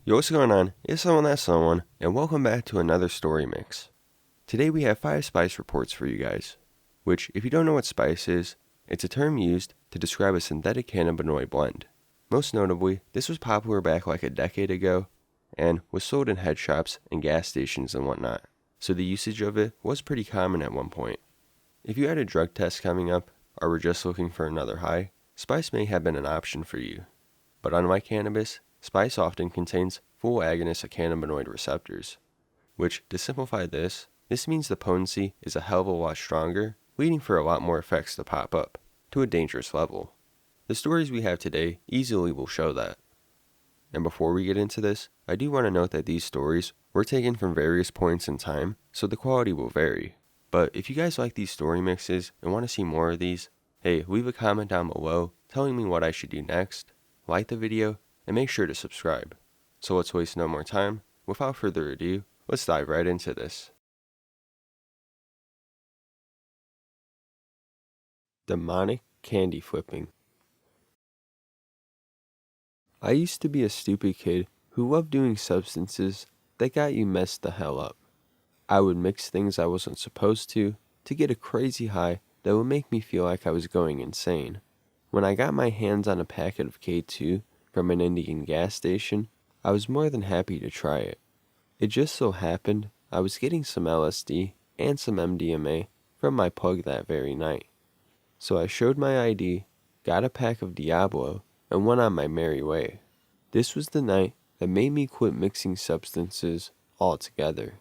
Yo, what's going on? It's someone, and welcome back to another story mix. Today we have 5 spice reports for you guys, which, if you don't know what spice is, it's a term used to describe a synthetic cannabinoid blend. Most notably, this was popular back like a decade ago, and was sold in head shops and gas stations and whatnot, so the usage of it was pretty common at one point. If you had a drug test coming up, or were just looking for another high, spice may have been an option for you. But unlike cannabis, spice often contains full agonists of cannabinoid receptors, which, to simplify this means the potency is a hell of a lot stronger, leading for a lot more effects to pop up, to a dangerous level. The stories we have today easily will show that. And before we get into this, I do want to note that these stories were taken from various points in time, so the quality will vary. But if you guys like these story mixes and want to see more of these, hey, leave a comment down below telling me what I should do next, like the video, and make sure to subscribe. So let's waste no more time. Without further ado, let's dive right into this. Demonic candy flipping. I used to be a stupid kid who loved doing substances that got you messed the hell up. I would mix things I wasn't supposed to get a crazy high that would make me feel like I was going insane. When I got my hands on a packet of K2 from an Indian gas station, I was more than happy to try it. It just so happened I was getting some LSD and some MDMA from my plug that very night. So I showed my ID, got a pack of Diablo, and went on my merry way. This was the night that made me quit mixing substances altogether.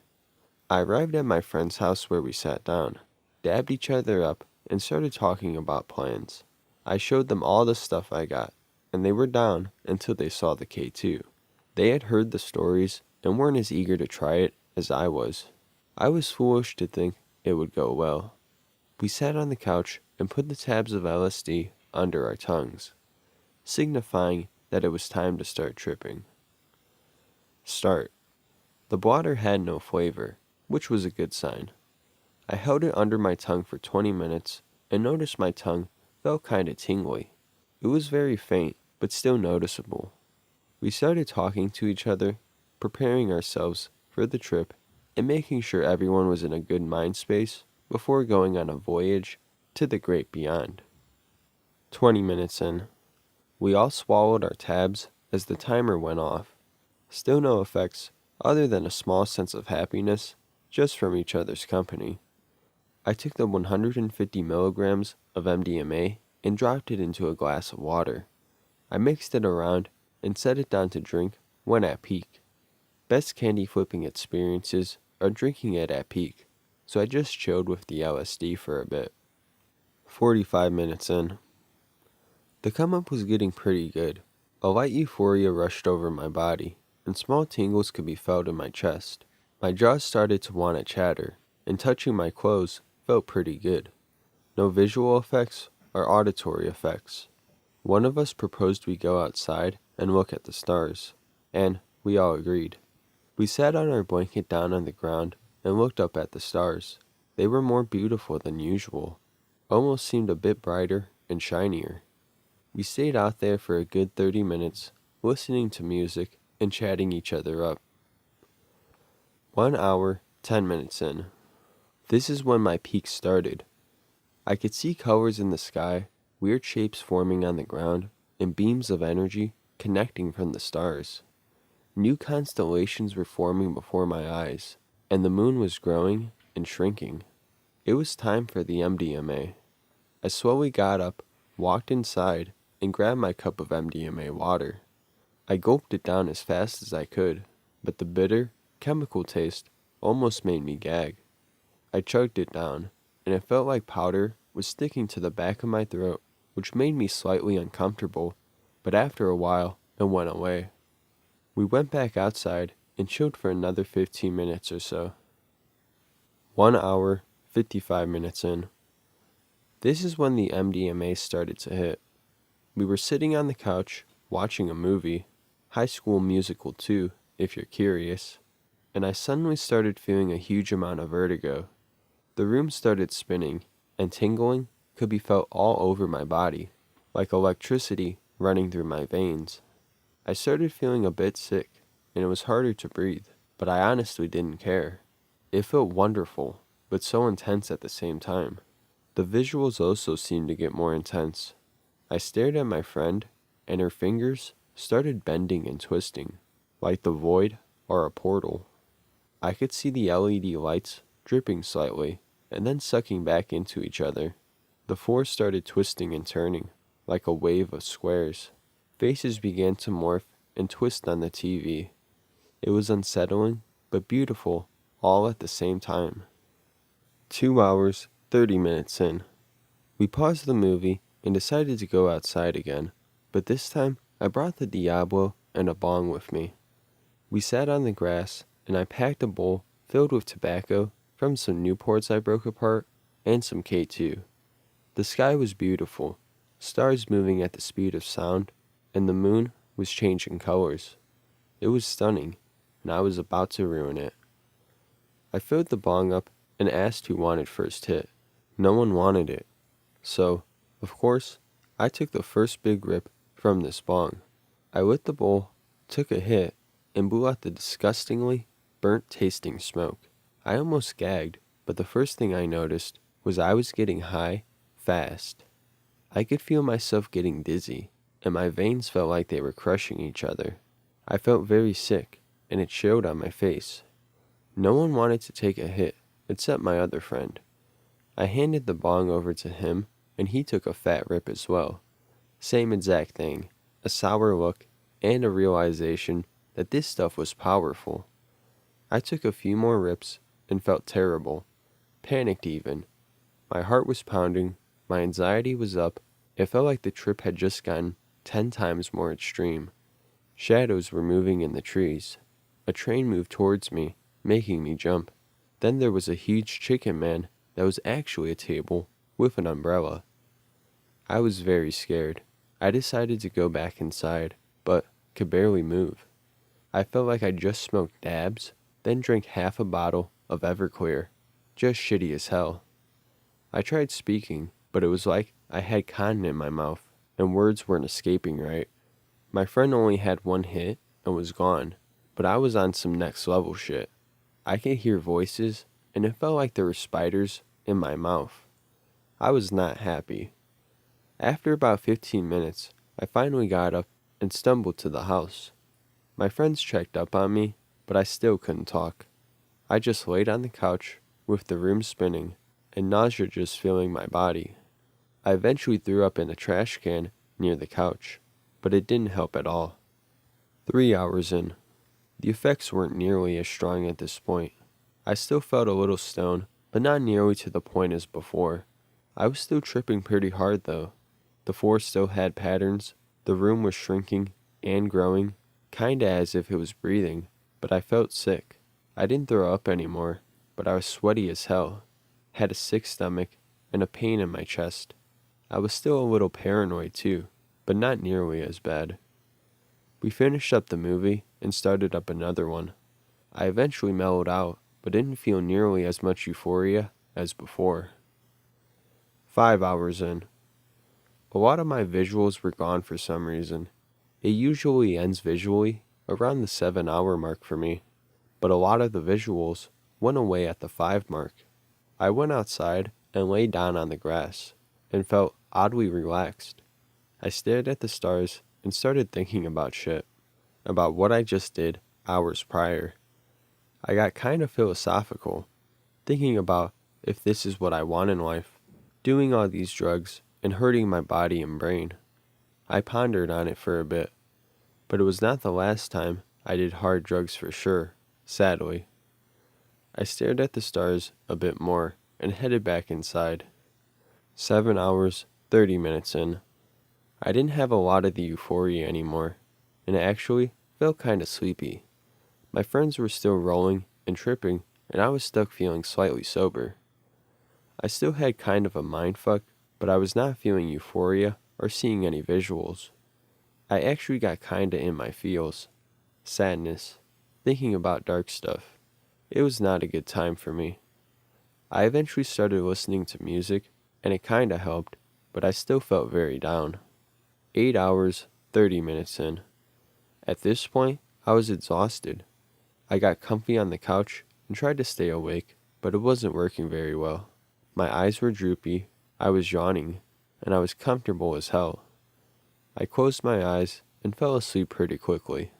I arrived at my friend's house where we sat down, dabbed each other up, and started talking about plans. I showed them all the stuff I got, and they were down until they saw the K2. They had heard the stories and weren't as eager to try it as I was. I was foolish to think it would go well. We sat on the couch and put the tabs of LSD under our tongues, signifying that it was time to start tripping. Start. The water had no flavor, which was a good sign. I held it under my tongue for 20 minutes and noticed my tongue felt kinda tingly. It was very faint, but still noticeable. We started talking to each other, preparing ourselves for the trip and making sure everyone was in a good mind space before going on a voyage to the great beyond. 20 minutes in. We all swallowed our tabs as the timer went off. Still no effects other than a small sense of happiness just from each other's company. I took the 150 milligrams of MDMA and dropped it into a glass of water. I mixed it around and set it down to drink when at peak. Best candy flipping experiences are drinking it at peak, so I just chilled with the LSD for a bit. 45 minutes in. The come up was getting pretty good. A light euphoria rushed over my body, and small tingles could be felt in my chest. My jaws started to want to chatter, and touching my clothes felt pretty good. No visual effects or auditory effects. One of us proposed we go outside and look at the stars, and we all agreed. We sat on our blanket down on the ground and looked up at the stars. They were more beautiful than usual, almost seemed a bit brighter and shinier. We stayed out there for a good 30 minutes, listening to music and chatting each other up. 1 hour, 10 minutes in. This is when my peak started. I could see colors in the sky, weird shapes forming on the ground, and beams of energy connecting from the stars. New constellations were forming before my eyes, and the moon was growing and shrinking. It was time for the MDMA. I slowly got up, walked inside, and grabbed my cup of MDMA water. I gulped it down as fast as I could, but the bitter, chemical taste almost made me gag. I chugged it down, and it felt like powder was sticking to the back of my throat, which made me slightly uncomfortable, but after a while, it went away. We went back outside and chilled for another 15 minutes or so. 1 hour, 55 minutes in. This is when the MDMA started to hit. We were sitting on the couch, watching a movie, High School Musical 2, if you're curious, and I suddenly started feeling a huge amount of vertigo. The room started spinning, and tingling could be felt all over my body, like electricity running through my veins. I started feeling a bit sick, and it was harder to breathe, but I honestly didn't care. It felt wonderful, but so intense at the same time. The visuals also seemed to get more intense. I stared at my friend, and her fingers started bending and twisting, like the void or a portal. I could see the LED lights dripping slightly, and then sucking back into each other. The four started twisting and turning, like a wave of squares. Faces began to morph and twist on the TV. It was unsettling, but beautiful, all at the same time. 2 hours, 30 minutes in. We paused the movie and decided to go outside again, but this time I brought the Diablo and a bong with me. We sat on the grass, and I packed a bowl filled with tobacco from some Newports I broke apart and some K2. The sky was beautiful, stars moving at the speed of sound, and the moon was changing colors. It was stunning, and I was about to ruin it. I filled the bong up and asked who wanted first hit. No one wanted it. So, of course, I took the first big rip from this bong. I lit the bowl, took a hit, and blew out the disgustingly burnt-tasting smoke. I almost gagged, but the first thing I noticed was I was getting high fast. I could feel myself getting dizzy, and my veins felt like they were crushing each other. I felt very sick, and it showed on my face. No one wanted to take a hit, except my other friend. I handed the bong over to him, and he took a fat rip as well. Same exact thing, a sour look, and a realization that this stuff was powerful. I took a few more rips and felt terrible, panicked even. My heart was pounding, my anxiety was up, it felt like the trip had just gotten 10 times more extreme. Shadows were moving in the trees. A train moved towards me, making me jump. Then there was a huge chicken man that was actually a table with an umbrella. I was very scared. I decided to go back inside, but could barely move. I felt like I just smoked dabs, then drank half a bottle of Everclear. Just shitty as hell. I tried speaking, but it was like I had cotton in my mouth, and words weren't escaping right. My friend only had one hit and was gone, but I was on some next level shit. I could hear voices, and it felt like there were spiders in my mouth. I was not happy. After about 15 minutes, I finally got up and stumbled to the house. My friends checked up on me, but I still couldn't talk. I just laid on the couch with the room spinning and nausea just filling my body. I eventually threw up in a trash can near the couch, but it didn't help at all. 3 hours in. The effects weren't nearly as strong at this point. I still felt a little stoned, but not nearly to the point as before. I was still tripping pretty hard though. The floor still had patterns, the room was shrinking and growing, kinda as if it was breathing, but I felt sick. I didn't throw up anymore, but I was sweaty as hell, had a sick stomach, and a pain in my chest. I was still a little paranoid too, but not nearly as bad. We finished up the movie and started up another one. I eventually mellowed out, but didn't feel nearly as much euphoria as before. 5 hours in. A lot of my visuals were gone for some reason. It usually ends visually around the 7-hour mark for me, but a lot of the visuals went away at the 5 mark. I went outside and lay down on the grass and felt oddly relaxed. I stared at the stars and started thinking about shit, about what I just did hours prior. I got kind of philosophical, thinking about if this is what I want in life, doing all these drugs and hurting my body and brain. I pondered on it for a bit, but it was not the last time I did hard drugs for sure, sadly. I stared at the stars a bit more and headed back inside. 7 hours, 30 minutes in. I didn't have a lot of the euphoria anymore, and actually felt kinda sleepy. My friends were still rolling and tripping, and I was stuck feeling slightly sober. I still had kind of a mindfuck, but I was not feeling euphoria or seeing any visuals. I actually got kinda in my feels. Sadness. Thinking about dark stuff. It was not a good time for me. I eventually started listening to music, and it kinda helped, but I still felt very down. 8 hours, 30 minutes in. At this point, I was exhausted. I got comfy on the couch and tried to stay awake, but it wasn't working very well. My eyes were droopy, I was yawning, and I was comfortable as hell. I closed my eyes and fell asleep pretty quickly.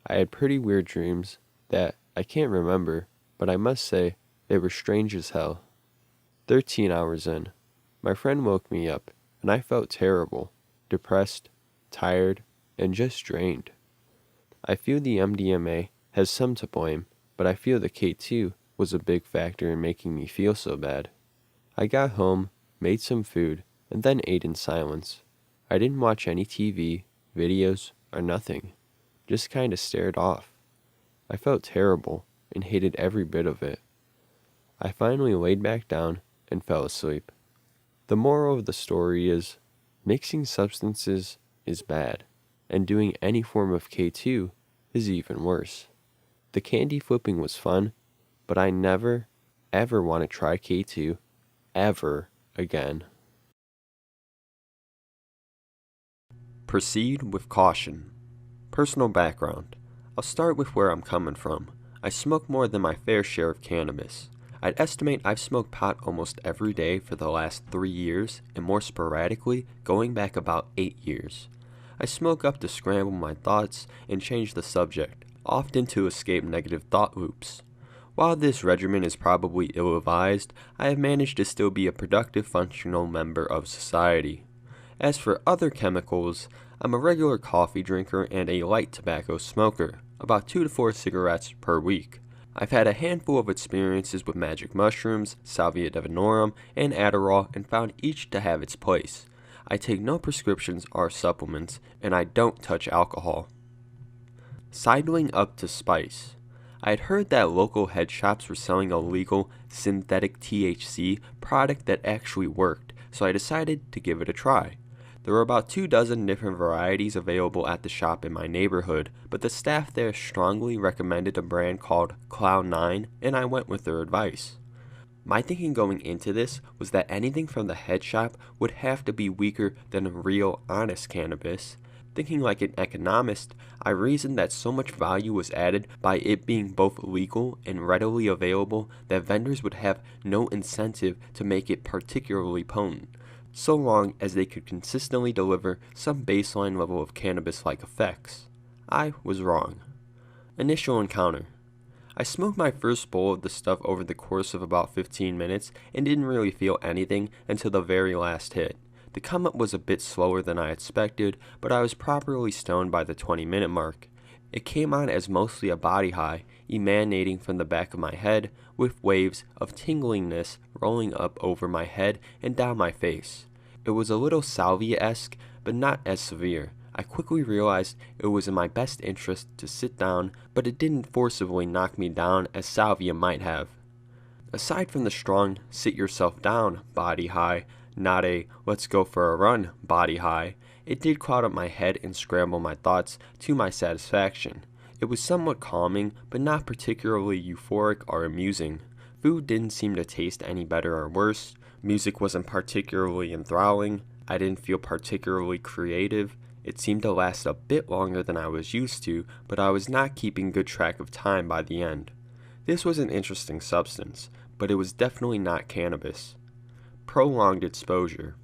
I had pretty weird dreams that I can't remember, but I must say they were strange as hell. 13 hours in, my friend woke me up, and I felt terrible, depressed, tired, and just drained. I feel the MDMA has some to blame, but I feel the K2 was a big factor in making me feel so bad. I got home, made some food, and then ate in silence. I didn't watch any TV, videos, or nothing. Just kinda stared off. I felt terrible and hated every bit of it. I finally laid back down and fell asleep. The moral of the story is, mixing substances is bad, and doing any form of K2 is even worse. The candy flipping was fun, but I never, ever want to try K2 ever again. Proceed with caution. Personal background. I'll start with where I'm coming from. I smoke more than my fair share of cannabis. I'd estimate I've smoked pot almost every day for the last 3 years, and more sporadically, going back about 8 years. I smoke up to scramble my thoughts and change the subject, often to escape negative thought loops. While this regimen is probably ill-advised, I have managed to still be a productive, functional member of society. As for other chemicals, I'm a regular coffee drinker and a light tobacco smoker, about 2 to 4 cigarettes per week. I've had a handful of experiences with magic mushrooms, salvia divinorum, and Adderall, and found each to have its place. I take no prescriptions or supplements, and I don't touch alcohol. Sidling up to spice. I had heard that local head shops were selling a legal synthetic THC product that actually worked, so I decided to give it a try. There were about 24 different varieties available at the shop in my neighborhood, but the staff there strongly recommended a brand called Cloud9, and I went with their advice. My thinking going into this was that anything from the head shop would have to be weaker than real, honest cannabis. Thinking like an economist, I reasoned that so much value was added by it being both legal and readily available that vendors would have no incentive to make it particularly potent, so long as they could consistently deliver some baseline level of cannabis-like effects. I was wrong. Initial encounter. I smoked my first bowl of the stuff over the course of about 15 minutes and didn't really feel anything until the very last hit. The come-up was a bit slower than I expected, but I was properly stoned by the 20-minute mark. It came on as mostly a body high, emanating from the back of my head, with waves of tinglingness rolling up over my head and down my face. It was a little salvia-esque, but not as severe. I quickly realized it was in my best interest to sit down, but it didn't forcibly knock me down as salvia might have. Aside from the strong sit-yourself-down body high, not a let's go for a run body high, it did cloud up my head and scramble my thoughts to my satisfaction. It was somewhat calming, but not particularly euphoric or amusing. Food didn't seem to taste any better or worse. Music wasn't particularly enthralling. I didn't feel particularly creative. It seemed to last a bit longer than I was used to, but I was not keeping good track of time by the end. This was an interesting substance, but it was definitely not cannabis. Prolonged exposure.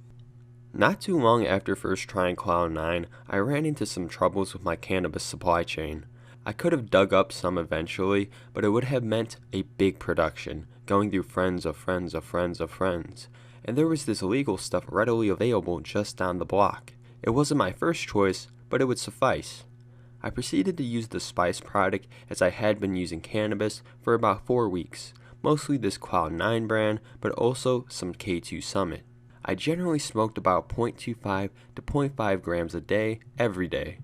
Not too long after first trying Cloud9, I ran into some troubles with my cannabis supply chain. I could have dug up some eventually, but it would have meant a big production, going through friends of friends of friends of friends, and there was this legal stuff readily available just down the block. It wasn't my first choice, but it would suffice. I proceeded to use the spice product as I had been using cannabis for about 4 weeks, mostly this Cloud9 brand, but also some K2 Summit. I generally smoked about 0.25 to 0.5 grams a day, every day.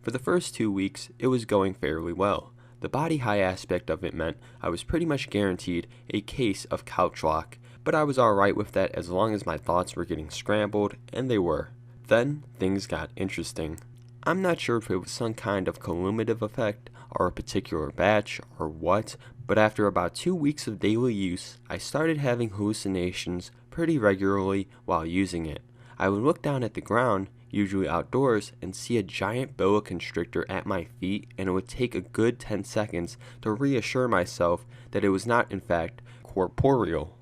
For the first 2 weeks, it was going fairly well. The body high aspect of it meant I was pretty much guaranteed a case of couch lock, but I was alright with that as long as my thoughts were getting scrambled, and they were. Then, things got interesting. I'm not sure if it was some kind of cumulative effect, or a particular batch, or what, but after about 2 weeks of daily use, I started having hallucinations pretty regularly while using it. I would look down at the ground, usually outdoors, and see a giant boa constrictor at my feet, and it would take a good 10 seconds to reassure myself that it was not in fact corporeal.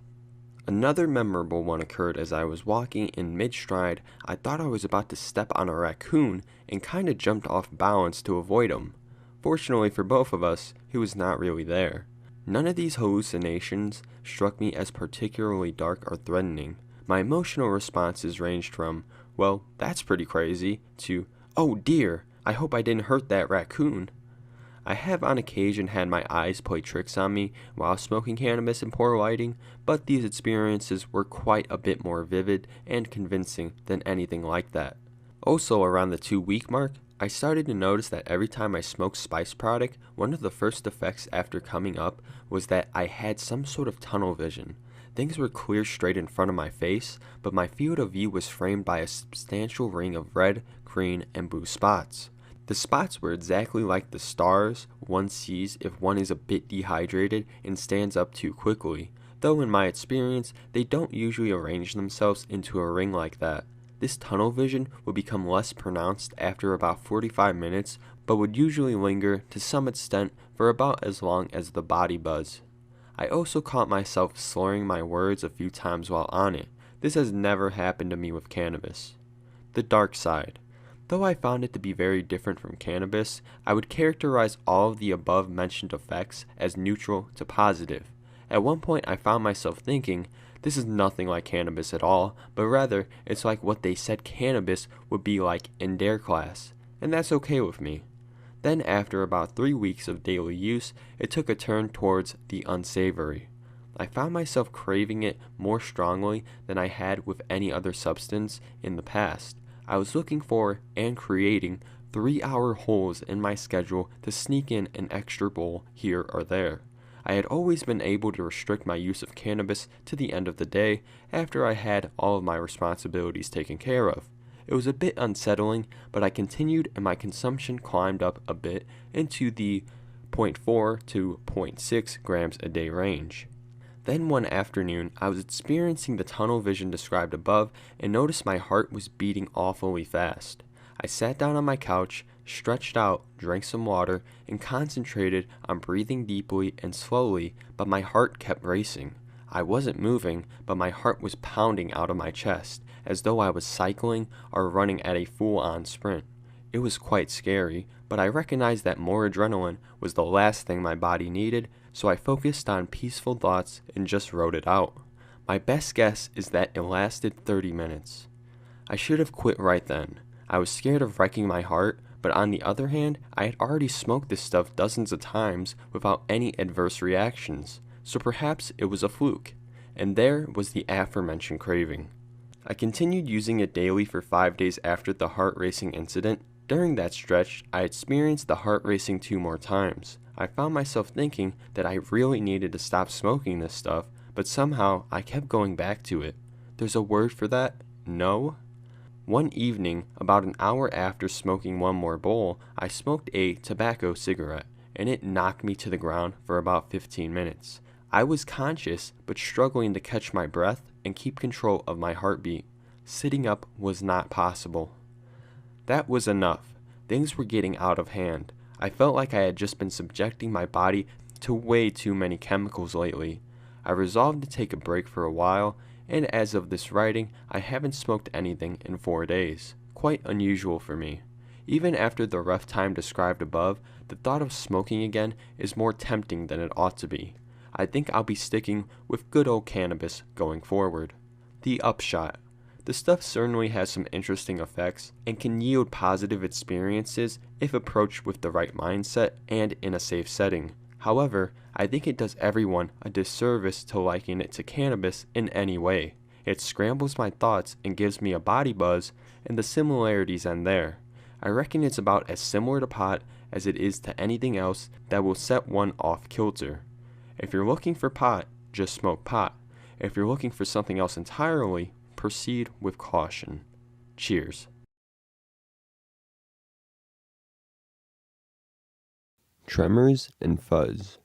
Another memorable one occurred as I was walking in mid-stride. I thought I was about to step on a raccoon and kinda jumped off balance to avoid him. Fortunately for both of us, he was not really there. None of these hallucinations struck me as particularly dark or threatening. My emotional responses ranged from, well, that's pretty crazy, to, oh dear, I hope I didn't hurt that raccoon. I have on occasion had my eyes play tricks on me while smoking cannabis in poor lighting, but these experiences were quite a bit more vivid and convincing than anything like that. Also, around the 2-week mark, I started to notice that every time I smoked spice product, one of the first effects after coming up was that I had some sort of tunnel vision. Things were clear straight in front of my face, but my field of view was framed by a substantial ring of red, green, and blue spots. The spots were exactly like the stars one sees if one is a bit dehydrated and stands up too quickly, though in my experience, they don't usually arrange themselves into a ring like that. This tunnel vision would become less pronounced after about 45 minutes, but would usually linger to some extent for about as long as the body buzz. I also caught myself slurring my words a few times while on it. This has never happened to me with cannabis. The dark side. Though I found it to be very different from cannabis, I would characterize all of the above mentioned effects as neutral to positive. At one point I found myself thinking, this is nothing like cannabis at all, but rather it's like what they said cannabis would be like in their class, and that's okay with me. Then after about 3 weeks of daily use, it took a turn towards the unsavory. I found myself craving it more strongly than I had with any other substance in the past. I was looking for and creating 3-hour holes in my schedule to sneak in an extra bowl here or there. I had always been able to restrict my use of cannabis to the end of the day after I had all of my responsibilities taken care of. It was a bit unsettling, but I continued and my consumption climbed up a bit into the 0.4 to 0.6 grams a day range. Then one afternoon, I was experiencing the tunnel vision described above and noticed my heart was beating awfully fast. I sat down on my couch, stretched out, drank some water, and concentrated on breathing deeply and slowly, but my heart kept racing. I wasn't moving, but my heart was pounding out of my chest, as though I was cycling or running at a full-on sprint. It was quite scary, but I recognized that more adrenaline was the last thing my body needed, so I focused on peaceful thoughts and just wrote it out. My best guess is that it lasted 30 minutes. I should have quit right then. I was scared of wrecking my heart, but on the other hand, I had already smoked this stuff dozens of times without any adverse reactions, so perhaps it was a fluke. And there was the aforementioned craving. I continued using it daily for 5 days after the heart racing incident. During that stretch, I experienced the heart racing 2 more times. I found myself thinking that I really needed to stop smoking this stuff, but somehow I kept going back to it. There's a word for that? No? One evening, about an hour after smoking one more bowl, I smoked a tobacco cigarette, and it knocked me to the ground for about 15 minutes. I was conscious, but struggling to catch my breath and keep control of my heartbeat. Sitting up was not possible. That was enough. Things were getting out of hand. I felt like I had just been subjecting my body to way too many chemicals lately. I resolved to take a break for a while, and as of this writing, I haven't smoked anything in 4 days. Quite unusual for me. Even after the rough time described above, the thought of smoking again is more tempting than it ought to be. I think I'll be sticking with good old cannabis going forward. The upshot. The stuff certainly has some interesting effects and can yield positive experiences if approached with the right mindset and in a safe setting. However, I think it does everyone a disservice to liken it to cannabis in any way. It scrambles my thoughts and gives me a body buzz, and the similarities end there. I reckon it's about as similar to pot as it is to anything else that will set one off kilter. If you're looking for pot, just smoke pot. If you're looking for something else entirely, proceed with caution. Cheers. Tremors and Fuzz.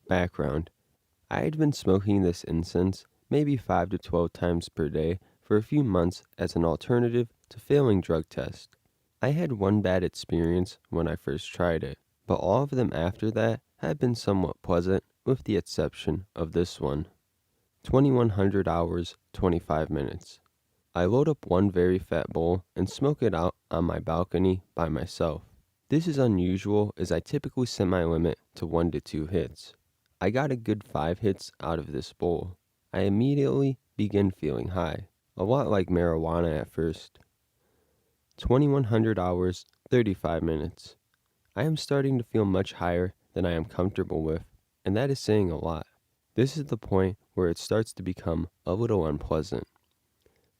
Background. I had been smoking this incense maybe 5 to 12 times per day for a few months as an alternative to failing drug tests. I had one bad experience when I first tried it, but all of them after that have been somewhat pleasant with the exception of this one. 2100 hours, 25 minutes. I load up one very fat bowl and smoke it out on my balcony by myself. This is unusual as I typically set my limit to 1 to 2 hits. I got a good 5 hits out of this bowl. I immediately begin feeling high, a lot like marijuana at first. 2100 hours, 35 minutes. I am starting to feel much higher than I am comfortable with, and that is saying a lot. This is the point where it starts to become a little unpleasant.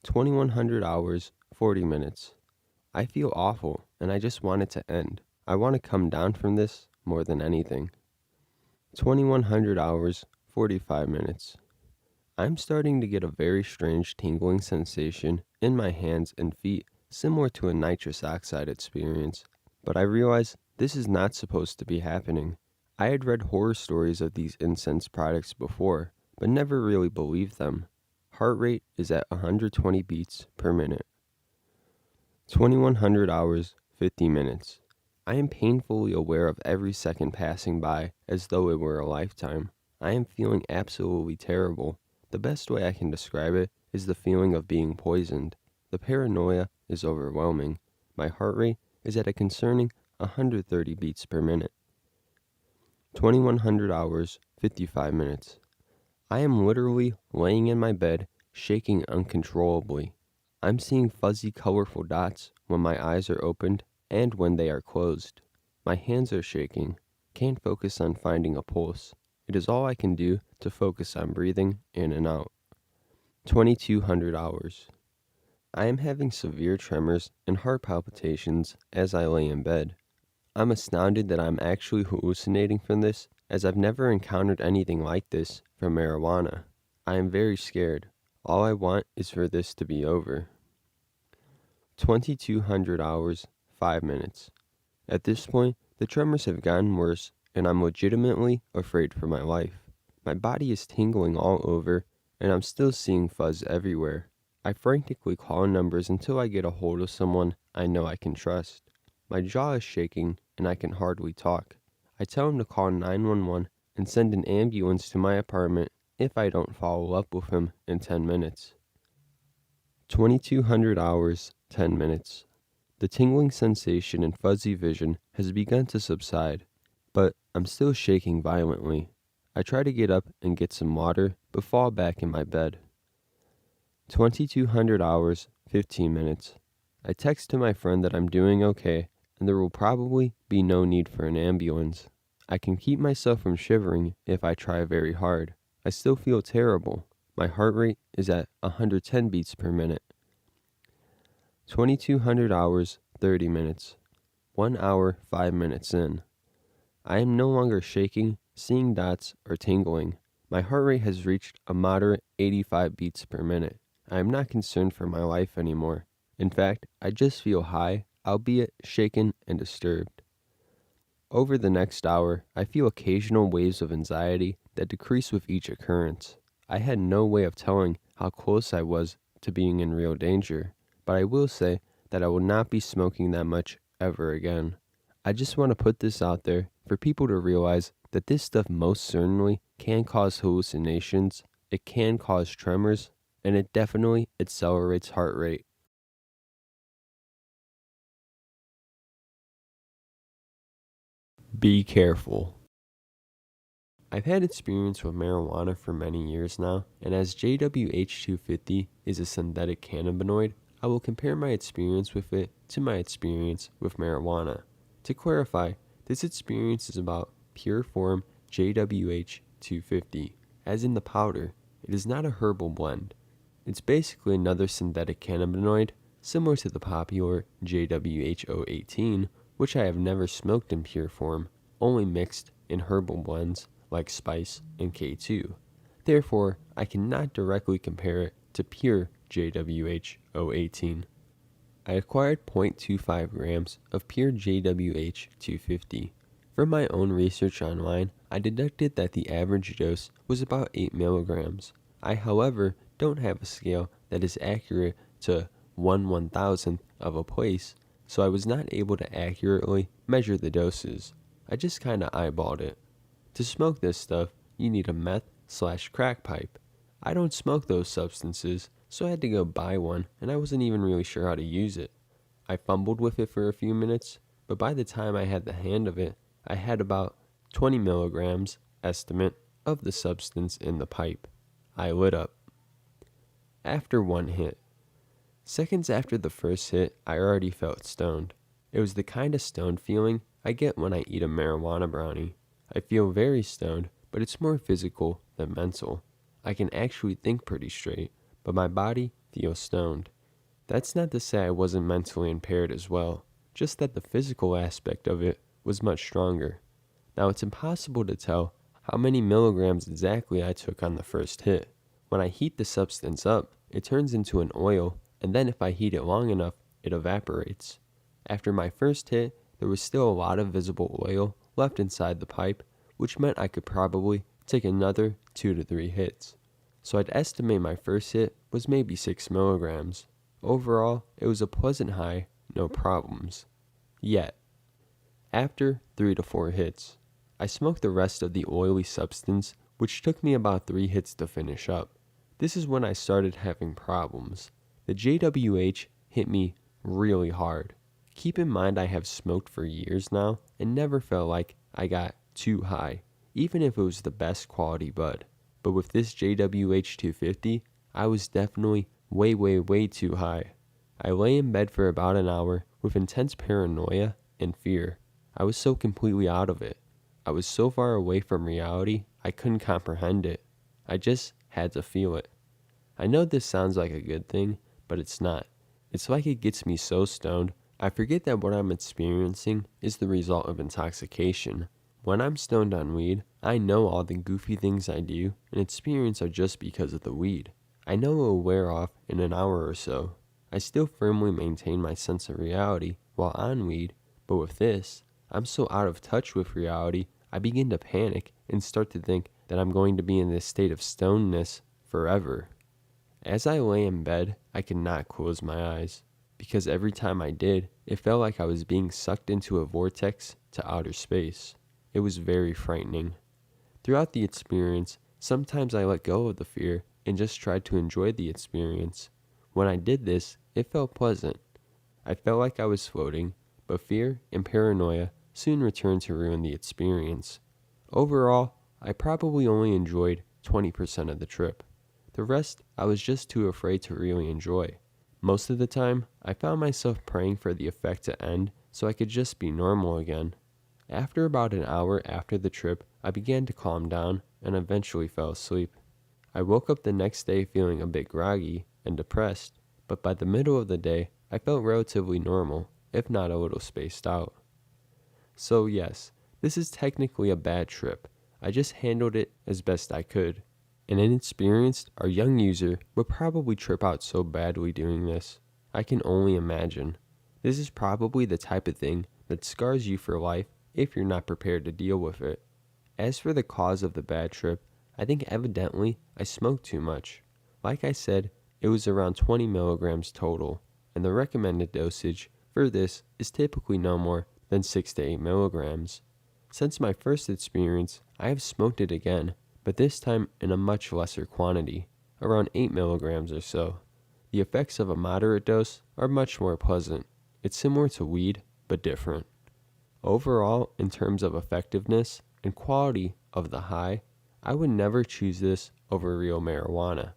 2100 hours, 40 minutes. I feel awful, and I just want it to end. I want to come down from this more than anything. 2100 hours, 45 minutes. I'm starting to get a very strange tingling sensation in my hands and feet, similar to a nitrous oxide experience, but I realize this is not supposed to be happening. I had read horror stories of these incense products before, but never really believed them. Heart rate is at 120 beats per minute. 2100 hours, 50 minutes. I am painfully aware of every second passing by as though it were a lifetime. I am feeling absolutely terrible. The best way I can describe it is the feeling of being poisoned. The paranoia is overwhelming. My heart rate is at a concerning 130 beats per minute. 2100 hours, 55 minutes. I am literally laying in my bed, shaking uncontrollably. I'm seeing fuzzy, colorful dots when my eyes are opened and when they are closed. My hands are shaking. Can't focus on finding a pulse. It is all I can do to focus on breathing in and out. 2200 hours. I am having severe tremors and heart palpitations as I lay in bed. I'm astounded that I'm actually hallucinating from this, as I've never encountered anything like this from marijuana. I am very scared. All I want is for this to be over. 2200 hours, 5 minutes. At this point, the tremors have gotten worse, and I'm legitimately afraid for my life. My body is tingling all over, and I'm still seeing fuzz everywhere. I frantically call numbers until I get a hold of someone I know I can trust. My jaw is shaking, and I can hardly talk. I tell him to call 911 and send an ambulance to my apartment if I don't follow up with him in 10 minutes. 2200 hours, 10 minutes. The tingling sensation and fuzzy vision has begun to subside, but I'm still shaking violently. I try to get up and get some water, but fall back in my bed. 2200 hours, 15 minutes. I text to my friend that I'm doing okay, and there will probably be no need for an ambulance. I can keep myself from shivering if I try very hard. I still feel terrible. My heart rate is at 110 beats per minute. 2200 hours, 30 minutes. 1 hour, 5 minutes in. I am no longer shaking, seeing dots, or tingling. My heart rate has reached a moderate 85 beats per minute. I am not concerned for my life anymore. In fact, I just feel high, albeit shaken and disturbed. Over the next hour, I feel occasional waves of anxiety that decrease with each occurrence. I had no way of telling how close I was to being in real danger, but I will say that I will not be smoking that much ever again. I just want to put this out there for people to realize that this stuff most certainly can cause hallucinations, it can cause tremors, and it definitely accelerates heart rate. Be careful. I've had experience with marijuana for many years now, and as JWH 250 is a synthetic cannabinoid, I will compare my experience with it to my experience with marijuana. To clarify, this experience is about pure form JWH 250, as in the powder. It is not a herbal blend. It's basically another synthetic cannabinoid, similar to the popular JWH 018, which I have never smoked in pure form, only mixed in herbal blends like spice and K2. Therefore, I cannot directly compare it to pure JWH 018. I acquired 0.25 grams of pure JWH 250. From my own research online, I deducted that the average dose was about 8 milligrams. I, however, don't have a scale that is accurate to 1/1000th of a place, so I was not able to accurately measure the doses. I just kinda eyeballed it. To smoke this stuff, you need a meth/crack pipe. I don't smoke those substances, so I had to go buy one, and I wasn't even really sure how to use it. I fumbled with it for a few minutes, but by the time I had the hand of it, I had about 20 milligrams, estimate, of the substance in the pipe. I lit up. After one hit. Seconds after the first hit, I already felt stoned. It was the kind of stoned feeling I get when I eat a marijuana brownie. I feel very stoned, but it's more physical than mental. I can actually think pretty straight, but my body feels stoned. That's not to say I wasn't mentally impaired as well, just that the physical aspect of it was much stronger. Now it's impossible to tell how many milligrams exactly I took on the first hit. When I heat the substance up, it turns into an oil, and then if I heat it long enough, it evaporates. After my first hit, there was still a lot of visible oil left inside the pipe, which meant I could probably take another 2 to 3 hits. So I'd estimate my first hit was maybe 6 milligrams. Overall, it was a pleasant high, no problems. Yet. After 3 to 4 hits, I smoked the rest of the oily substance, which took me about 3 hits to finish up. This is when I started having problems. The JWH hit me really hard. Keep in mind I have smoked for years now and never felt like I got too high, even if it was the best quality bud. But with this JWH 250, I was definitely way too high. I lay in bed for about an hour with intense paranoia and fear. I was so completely out of it. I was so far away from reality, I couldn't comprehend it. I just had to feel it. I know this sounds like a good thing, but it's not. It's like it gets me so stoned, I forget that what I'm experiencing is the result of intoxication. When I'm stoned on weed, I know all the goofy things I do and experience are just because of the weed. I know it will wear off in an hour or so. I still firmly maintain my sense of reality while on weed, but with this, I'm so out of touch with reality, I begin to panic and start to think that I'm going to be in this state of stonedness forever. As I lay in bed, I could not close my eyes, because every time I did, it felt like I was being sucked into a vortex to outer space. It was very frightening. Throughout the experience, sometimes I let go of the fear and just tried to enjoy the experience. When I did this, it felt pleasant. I felt like I was floating, but fear and paranoia soon returned to ruin the experience. Overall, I probably only enjoyed 20% of the trip. The rest, I was just too afraid to really enjoy. Most of the time, I found myself praying for the effect to end so I could just be normal again. After about an hour after the trip, I began to calm down and eventually fell asleep. I woke up the next day feeling a bit groggy and depressed, but by the middle of the day, I felt relatively normal, if not a little spaced out. So yes, this is technically a bad trip. I just handled it as best I could. An inexperienced or young user would probably trip out so badly doing this. I can only imagine. This is probably the type of thing that scars you for life if you're not prepared to deal with it. As for the cause of the bad trip, I think evidently I smoked too much. Like I said, it was around 20 milligrams total, and the recommended dosage for this is typically no more than 6 to 8 milligrams. Since my first experience, I have smoked it again, but this time in a much lesser quantity, around 8 milligrams or so. The effects of a moderate dose are much more pleasant. It's similar to weed, but different. Overall, in terms of effectiveness and quality of the high, I would never choose this over real marijuana.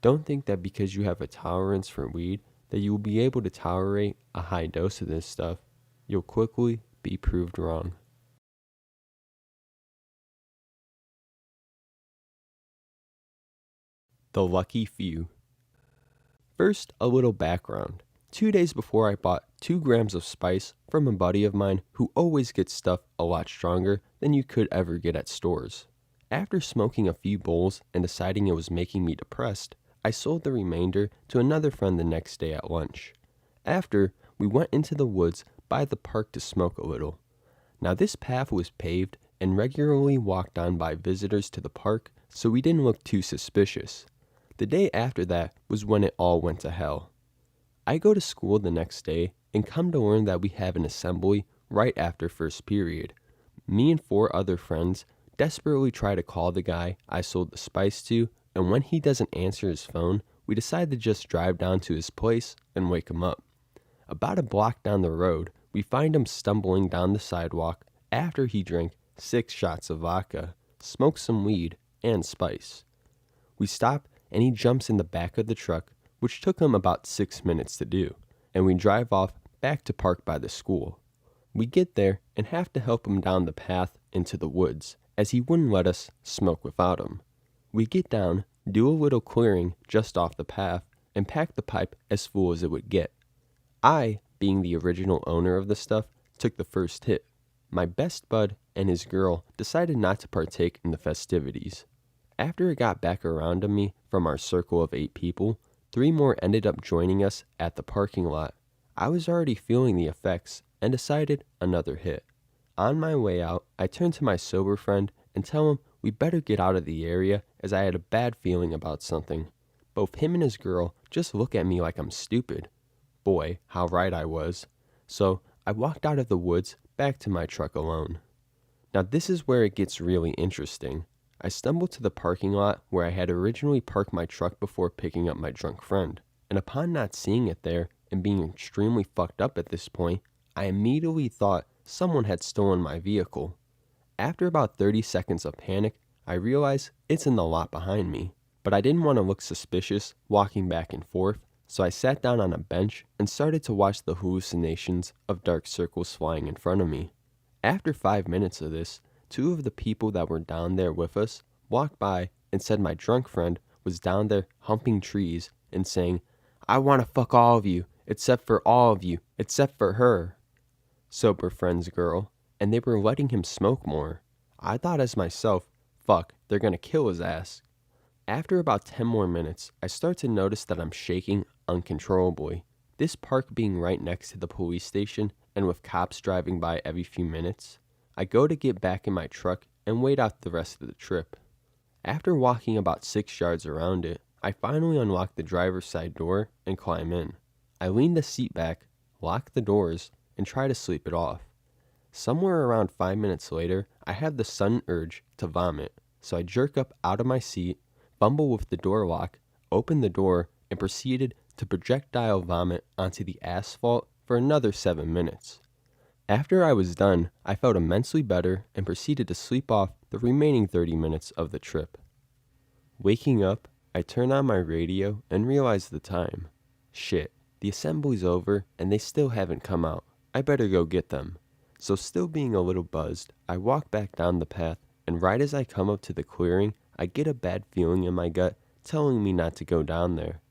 Don't think that because you have a tolerance for weed that you will be able to tolerate a high dose of this stuff. You'll quickly be proved wrong. The lucky few. First, a little background. 2 days before I bought 2 grams of spice from a buddy of mine who always gets stuff a lot stronger than you could ever get at stores. After smoking a few bowls and deciding it was making me depressed, I sold the remainder to another friend the next day at lunch. After, we went into the woods by the park to smoke a little. Now this path was paved and regularly walked on by visitors to the park, so we didn't look too suspicious. The day after that was when it all went to hell. I go to school the next day and come to learn that we have an assembly right after first period. Me and 4 other friends desperately try to call the guy I sold the spice to, and when he doesn't answer his phone, we decide to just drive down to his place and wake him up. About a block down the road, we find him stumbling down the sidewalk after he drank 6 shots of vodka, smoked some weed, and spice. We stop and he jumps in the back of the truck, which took him about 6 minutes to do, and we drive off back to park by the school. We get there and have to help him down the path into the woods, as he wouldn't let us smoke without him. We get down, do a little clearing just off the path, and pack the pipe as full as it would get. I, being the original owner of the stuff, took the first hit. My best bud and his girl decided not to partake in the festivities. After it got back around to me from our circle of 8 people, 3 more ended up joining us at the parking lot. I was already feeling the effects and decided another hit. On my way out, I turned to my sober friend and tell him we better get out of the area as I had a bad feeling about something. Both him and his girl just look at me like I'm stupid. Boy, how right I was. So I walked out of the woods back to my truck alone. Now this is where it gets really interesting. I stumbled to the parking lot where I had originally parked my truck before picking up my drunk friend, and upon not seeing it there and being extremely fucked up at this point, I immediately thought someone had stolen my vehicle. After about 30 seconds of panic, I realized it's in the lot behind me, but I didn't want to look suspicious walking back and forth, so I sat down on a bench and started to watch the hallucinations of dark circles flying in front of me. After 5 minutes of this, 2 of the people that were down there with us walked by and said my drunk friend was down there humping trees and saying, "I want to fuck all of you, except for all of you, except for her." Sober friend's girl, and they were letting him smoke more. I thought as myself, fuck, they're gonna kill his ass. After about 10 more minutes, I start to notice that I'm shaking uncontrollably. This park being right next to the police station and with cops driving by every few minutes, I go to get back in my truck and wait out the rest of the trip. After walking about 6 yards around it, I finally unlock the driver's side door and climb in. I lean the seat back, lock the doors, and try to sleep it off. Somewhere around 5 minutes later, I have the sudden urge to vomit, so I jerk up out of my seat, fumble with the door lock, open the door, and proceeded to projectile vomit onto the asphalt for another 7 minutes. After I was done, I felt immensely better and proceeded to sleep off the remaining 30 minutes of the trip. Waking up, I turn on my radio and realize the time. Shit, the assembly's over and they still haven't come out. I better go get them. So still being a little buzzed, I walk back down the path, and right as I come up to the clearing, I get a bad feeling in my gut telling me not to go down there.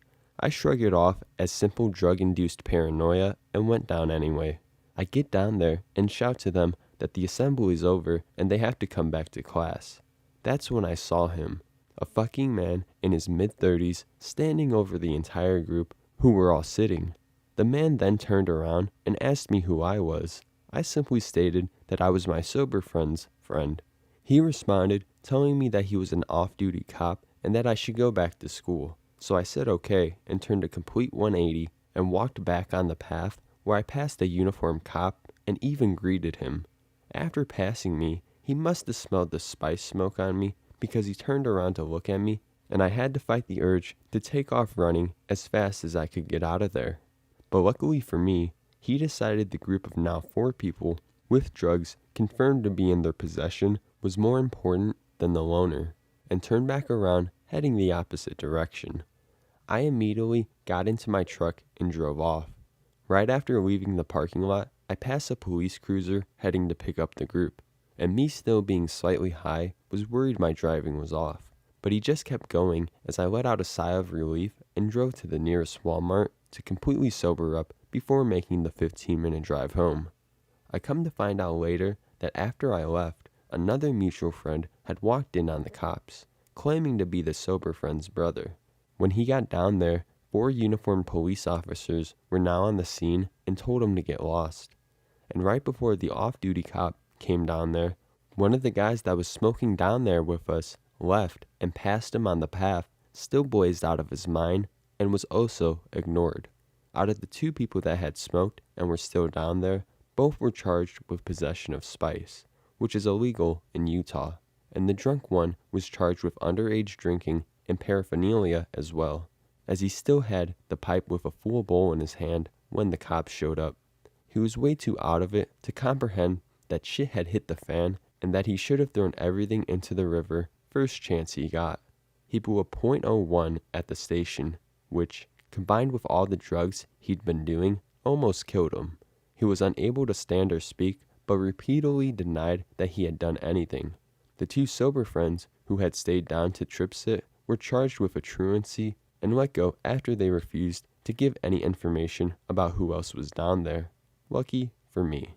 I shrug it off as simple drug-induced paranoia and went down anyway. I get down there and shout to them that the assembly's over and they have to come back to class. That's when I saw him, a fucking man in his mid-30s, standing over the entire group who were all sitting. The man then turned around and asked me who I was. I simply stated that I was my sober friend's friend. He responded, telling me that he was an off-duty cop and that I should go back to school. So I said okay and turned a complete 180 and walked back on the path where I passed a uniformed cop and even greeted him. After passing me, he must have smelled the spice smoke on me because he turned around to look at me, and I had to fight the urge to take off running as fast as I could get out of there. But luckily for me, he decided the group of now 4 people with drugs confirmed to be in their possession was more important than the loner, and turned back around heading the opposite direction. I immediately got into my truck and drove off. Right after leaving the parking lot, I passed a police cruiser heading to pick up the group, and me still being slightly high was worried my driving was off. But he just kept going as I let out a sigh of relief and drove to the nearest Walmart to completely sober up before making the 15-minute drive home. I come to find out later that after I left, another mutual friend had walked in on the cops, claiming to be the sober friend's brother. When he got down there, 4 uniformed police officers were now on the scene and told him to get lost. And right before the off-duty cop came down there, one of the guys that was smoking down there with us left and passed him on the path, still blazed out of his mind, and was also ignored. Out of the 2 people that had smoked and were still down there, both were charged with possession of spice, which is illegal in Utah, and the drunk one was charged with underage drinking and paraphernalia as well, as he still had the pipe with a full bowl in his hand when the cops showed up. He was way too out of it to comprehend that shit had hit the fan and that he should have thrown everything into the river first chance he got. He blew a .01 at the station, which, combined with all the drugs he'd been doing, almost killed him. He was unable to stand or speak, but repeatedly denied that he had done anything. The 2 sober friends who had stayed down to trip sit were charged with a truancy and let go after they refused to give any information about who else was down there. Lucky for me.